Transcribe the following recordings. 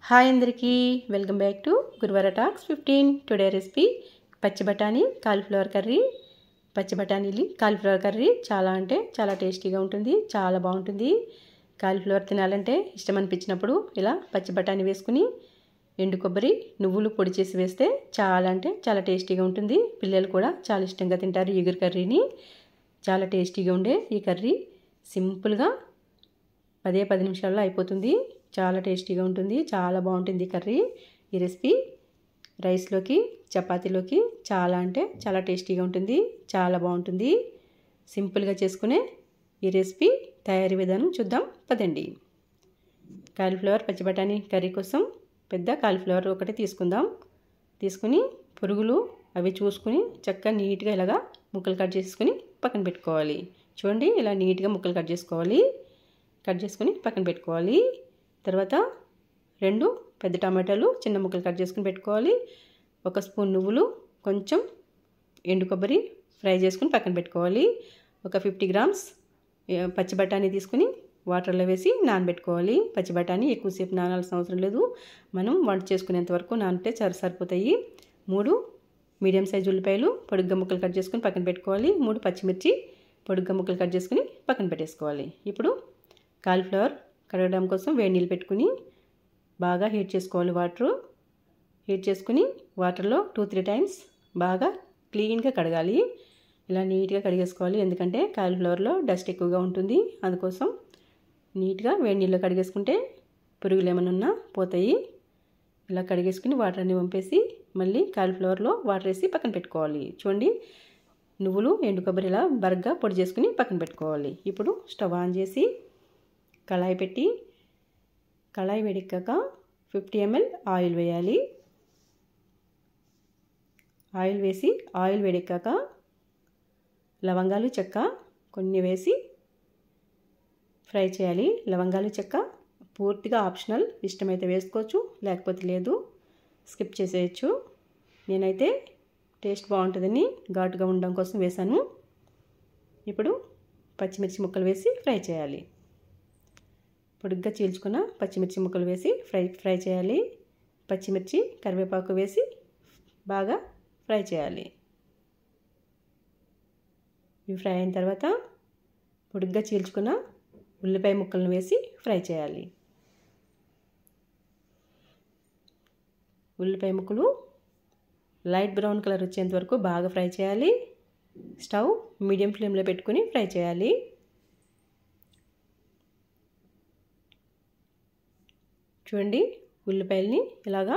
Hi అందరికీ welcome back to Guruvara talks 15. Today recipe పచ్చి బఠానీ కాలీఫ్లవర్ కర్రీ. పచ్చి బఠానీలు కాలీఫ్లవర్ కర్రీ చాలా అంటే చాలా టేస్టీగా ఉంటుంది, చాలా బాగుంటుంది. కాలీఫ్లవర్ తినాలంటే ఇష్టం అనిపించినప్పుడు ఇలా పచ్చి బఠానీ వేసుకుని ఎండు కొబ్బరి నువ్వులు పొడి చేసి వేస్తే చాలా అంటే చాలా టేస్టీగా ఉంటుంది. పిల్లలు కూడా చాలా ఇష్టంగా తింటారు ఈ కర్రీని. చాలా టేస్టీగా ఉండే ఈ కర్రీ సింపుల్గా 10 నిమిషాల్లో అయిపోతుంది. చాలా టేస్టీగా ఉంటుంది, చాలా బాగుంటుంది ఈ కర్రీ. ఈ రెసిపీ రైస్లోకి చపాతీలోకి చాలా అంటే చాలా టేస్టీగా ఉంటుంది, చాలా బాగుంటుంది. సింపుల్గా చేసుకునే ఈ రెసిపీ తయారీ విధానం చూద్దాం పదండి. కాలీఫ్లవర్ పచ్చి బఠానీ కర్రీ కోసం పెద్ద కాలీఫ్లవర్ ఒకటి తీసుకుందాం. తీసుకుని పురుగులు అవి చూసుకుని చక్కగా నీట్గా ఇలాగా ముక్కలు కట్ చేసుకుని పక్కన పెట్టుకోవాలి. చూడండి, ఇలా నీట్గా ముక్కలు కట్ చేసుకోవాలి. కట్ చేసుకుని పక్కన పెట్టుకోవాలి. తర్వాత 2 పెద్ద టమాటాలు చిన్న ముక్కలు కట్ చేసుకుని పెట్టుకోవాలి. 1 స్పూన్ నువ్వులు, కొంచెం ఎండు కొబ్బరి ఫ్రై చేసుకుని పక్కన పెట్టుకోవాలి. ఒక 50 గ్రామ్స్ పచ్చి బఠానీ తీసుకుని వాటర్లో వేసి నానబెట్టుకోవాలి. పచ్చి బఠానీ ఎక్కువసేపు నానాల్సిన అవసరం లేదు, మనం వంట చేసుకునేంత వరకు నానితే సరిపోతాయి. 3 మీడియం సైజు ఉల్లిపాయలు పొడుగ్గా ముక్కలు కట్ చేసుకుని పక్కన పెట్టుకోవాలి. 3 పచ్చిమిర్చి పొడుగ్గా ముక్కలు కట్ చేసుకుని పక్కన పెట్టేసుకోవాలి. ఇప్పుడు కాలీఫ్లవర్ కడగడం కోసం వేడి నీళ్ళు పెట్టుకుని బాగా హీట్ చేసుకోవాలి. హీట్ చేసుకుని వాటర్లో 2-3 టైమ్స్ బాగా క్లీన్గా కడగాలి. ఇలా నీట్గా కడిగేసుకోవాలి, ఎందుకంటే కాలీఫ్లవర్లో డస్ట్ ఎక్కువగా ఉంటుంది. అందుకోసం నీట్గా వేడి నీళ్ళు కడిగేసుకుంటే పురుగులు ఏమైనా ఉన్నా పోతాయి. ఇలా కడిగేసుకుని వాటర్ అన్ని వంపేసి మళ్ళీ కాలీఫ్లవర్లో వాటర్ వేసి పక్కన పెట్టుకోవాలి. చూడండి, నువ్వులు ఎండు కొబ్బరి ఇలా బరగ్గా పొడి చేసుకుని పక్కన పెట్టుకోవాలి. ఇప్పుడు స్టవ్ ఆన్ చేసి కళాయి పెట్టి కళాయి వేడెక్కాక 50 ml ఆయిల్ వేయాలి. ఆయిల్ వేసి ఆయిల్ వేడెక్కాక లవంగాలు చెక్క కొన్ని వేసి ఫ్రై చేయాలి. లవంగాలు చెక్క పూర్తిగా ఆప్షనల్, ఇష్టమైతే వేసుకోవచ్చు, లేకపోతే లేదు, స్కిప్ చేసేయచ్చు. నేనైతే టేస్ట్ బాగుంటుందని ఘాటుగా ఉండడం కోసం వేసాను. ఇప్పుడు పచ్చిమిర్చి ముక్కలు వేసి ఫ్రై చేయాలి. పొడుగ్గా చీల్చుకున్న పచ్చిమిర్చి ముక్కలు వేసి ఫ్రై చేయాలి. పచ్చిమిర్చి కరివేపాకు వేసి బాగా ఫ్రై చేయాలి. ఇవి ఫ్రై అయిన తర్వాత పొడుగ్గా చీల్చుకున్న ఉల్లిపాయ ముక్కలను వేసి ఫ్రై చేయాలి. ఉల్లిపాయ ముక్కలు లైట్ బ్రౌన్ కలర్ వచ్చేంత వరకు బాగా ఫ్రై చేయాలి. స్టవ్ మీడియం ఫ్లేమ్లో పెట్టుకుని ఫ్రై చేయాలి. చూడండి, ఉల్లిపాయలని ఇలాగా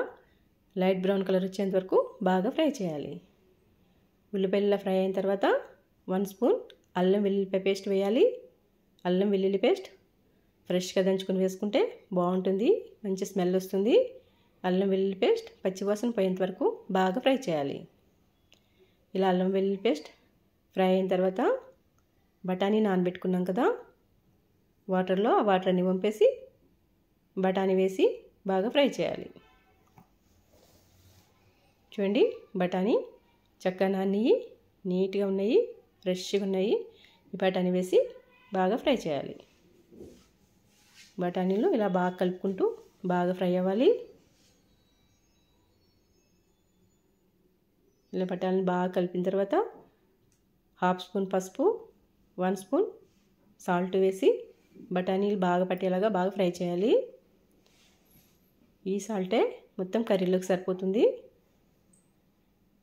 లైట్ బ్రౌన్ కలర్ వచ్చేంత వరకు బాగా ఫ్రై చేయాలి. ఉల్లిపాయలు ఇలా ఫ్రై అయిన తర్వాత 1 స్పూన్ అల్లం వెల్లుల్లిపాయ పేస్ట్ వేయాలి. అల్లం వెల్లుల్లి పేస్ట్ ఫ్రెష్గా దంచుకొని వేసుకుంటే బాగుంటుంది, మంచి స్మెల్ వస్తుంది. అల్లం వెల్లుల్లి పేస్ట్ పచ్చివాసన పోయేంత వరకు బాగా ఫ్రై చేయాలి. ఇలా అల్లం వెల్లుల్లి పేస్ట్ ఫ్రై అయిన తర్వాత బఠానీ నానబెట్టుకున్నాం కదా, వాటర్లో ఆ వాటర్ అన్ని వంపేసి బఠానీ వేసి బాగా ఫ్రై చేయాలి. చూడండి, బఠానీ చక్కగా నానియి, నీట్గా ఉన్నాయి, ఫ్రెష్గా ఉన్నాయి. ఈ బఠానీ వేసి బాగా ఫ్రై చేయాలి. బఠానీలు ఇలా బాగా కలుపుకుంటూ బాగా ఫ్రై అవ్వాలి. ఇలా బఠానీలు బాగా కలిపిన తర్వాత 1/2 స్పూన్ పసుపు, 1 స్పూన్ సాల్ట్ వేసి బఠానీలు బాగా పట్టేలాగా బాగా ఫ్రై చేయాలి. ఈ సాల్టే మొత్తం కర్రీలోకి సరిపోతుంది.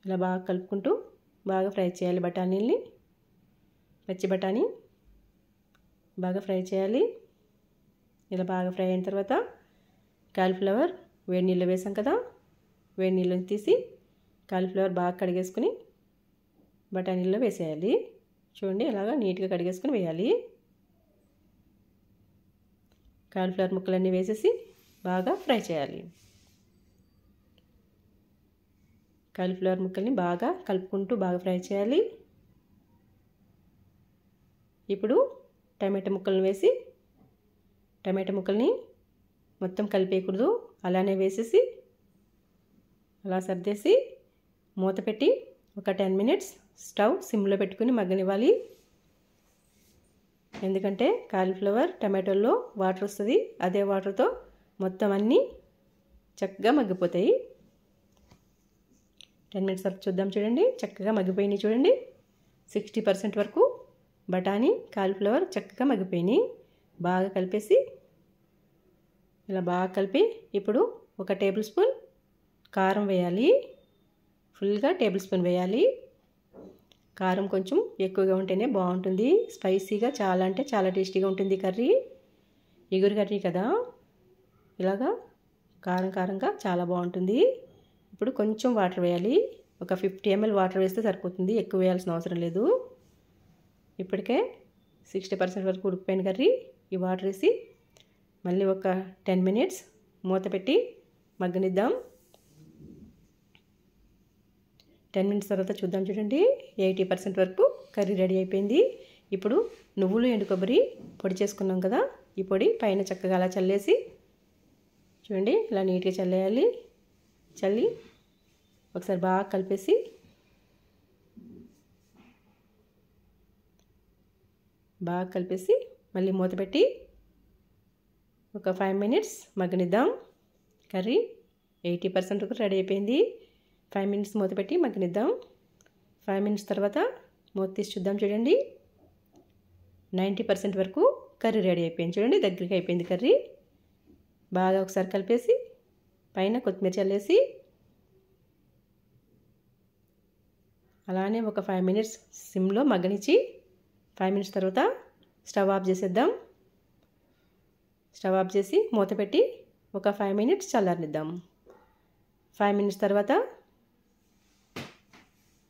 ఇలా బాగా కలుపుకుంటూ బాగా ఫ్రై చేయాలి. బఠానీల్ని పచ్చి బఠానీ బాగా ఫ్రై చేయాలి. ఇలా బాగా ఫ్రై అయిన తర్వాత కాలీఫ్లవర్ వేడి నీళ్ళు వేసాం కదా, వేడి నీళ్ళని తీసి కాలీఫ్లవర్ బాగా కడిగేసుకుని బఠానీల్లో వేసేయాలి. చూడండి, ఇలాగా నీట్గా కడిగేసుకుని వేయాలి. కాలీఫ్లవర్ ముక్కలన్నీ వేసేసి బాగా ఫ్రై చేయాలి. కాలీఫ్లవర్ ముక్కల్ని బాగా కలుపుకుంటూ బాగా ఫ్రై చేయాలి. ఇప్పుడు టమాటా ముక్కలను వేసి టమాటా ముక్కల్ని మొత్తం కలిపేయకూడదు, అలానే వేసేసి అలా సర్దేసి మూత పెట్టి ఒక 10 మినిట్స్ స్టవ్ సిమ్లో పెట్టుకుని మగ్గనివ్వాలి. ఎందుకంటే కాలీఫ్లవర్ టమాటోల్లో వాటర్ వస్తుంది, అదే వాటర్తో మొత్తం అన్నీ చక్కగా మగ్గిపోతాయి. 10 మినిట్స్ వరకు చూద్దాం. చూడండి చక్కగా మగ్గిపోయినాయి. చూడండి 60% వరకు బఠానీ కాలీఫ్లవర్ చక్కగా మగ్గిపోయినాయి. బాగా కలిపేసి ఇలా బాగా కలిపి ఇప్పుడు ఒక టేబుల్ స్పూన్ కారం వేయాలి. ఫుల్గా టేబుల్ స్పూన్ వేయాలి. కారం కొంచెం ఎక్కువగా ఉంటేనే బాగుంటుంది. స్పైసీగా చాలా అంటే చాలా టేస్టీగా ఉంటుంది కర్రీ. ఇగురు కర్రీ కదా, ఇలాగా కారం కారంగా చాలా బాగుంటుంది. ఇప్పుడు కొంచెం వాటర్ వేయాలి. ఒక 50 ml వాటర్ వేస్తే సరిపోతుంది. ఎక్కువ వేయాల్సిన అవసరం లేదు. ఇప్పటికే 60% వరకు ఉడికిపోయిన కర్రీ. ఈ వాటర్ వేసి మళ్ళీ ఒక 10 మినిట్స్ మూత పెట్టి మగ్గనిద్దాం. 10 మినిట్స్ తర్వాత చూద్దాం. చూడండి 80% వరకు కర్రీ రెడీ అయిపోయింది. ఇప్పుడు నువ్వులు ఎండు కొబ్బరి పొడి చేసుకున్నాం కదా, ఈ పొడి పైన చక్కగా అలా చల్లేసి చూడండి ఇలా నీట్గా చల్లేయాలి. చల్లి ఒకసారి బాగా కలిపేసి మళ్ళీ మూత పెట్టి ఒక 5 మినిట్స్ మగ్గనిద్దాం. కర్రీ 80% వరకు రెడీ అయిపోయింది. 5 మినిట్స్ మూత పెట్టి మగ్గనిద్దాం. 5 మినిట్స్ తర్వాత మూత తీసి చూద్దాం. చూడండి 90% వరకు కర్రీ రెడీ అయిపోయింది. చూడండి దగ్గరికి అయిపోయింది కర్రీ. బాగా ఒకసారి కలిపేసి పైన కొత్తిమీర చల్లేసి అలానే ఒక 5 మినిట్స్ సిమ్లో మగ్గనిచ్చి 5 మినిట్స్ తర్వాత స్టవ్ ఆఫ్ చేసేద్దాం. స్టవ్ ఆఫ్ చేసి మూత పెట్టి ఒక 5 మినిట్స్ చల్లారనిద్దాం. 5 మినిట్స్ తర్వాత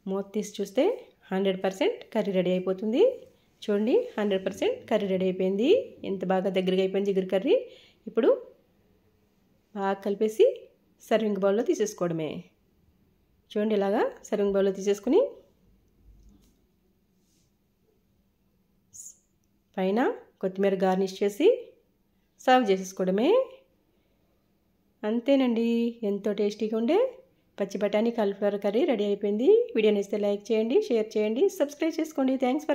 మూత తీసి చూస్తే 100% కర్రీ రెడీ అయిపోతుంది. చూడండి 100% కర్రీ రెడీ అయిపోయింది. ఎంత బాగా దగ్గరగా అయిపోయింది జిగురు కర్రీ. ఇప్పుడు బాగా కలిపేసి సర్వింగ్ బౌల్లో తీసేసుకోవడమే. చూడండి ఇలాగా సర్వింగ్ బౌల్లో తీసేసుకుని పైన కొత్తిమీర గార్నిష్ చేసి సర్వ్ చేసేసుకోవడమే. అంతేనండి, ఎంతో టేస్టీగా ఉండే పచ్చి బఠానీ కాలీఫ్లవర్ కర్రీ రెడీ అయిపోయింది. వీడియో నచ్చితే లైక్ చేయండి, షేర్ చేయండి, సబ్స్క్రైబ్ చేసుకోండి. Thanks for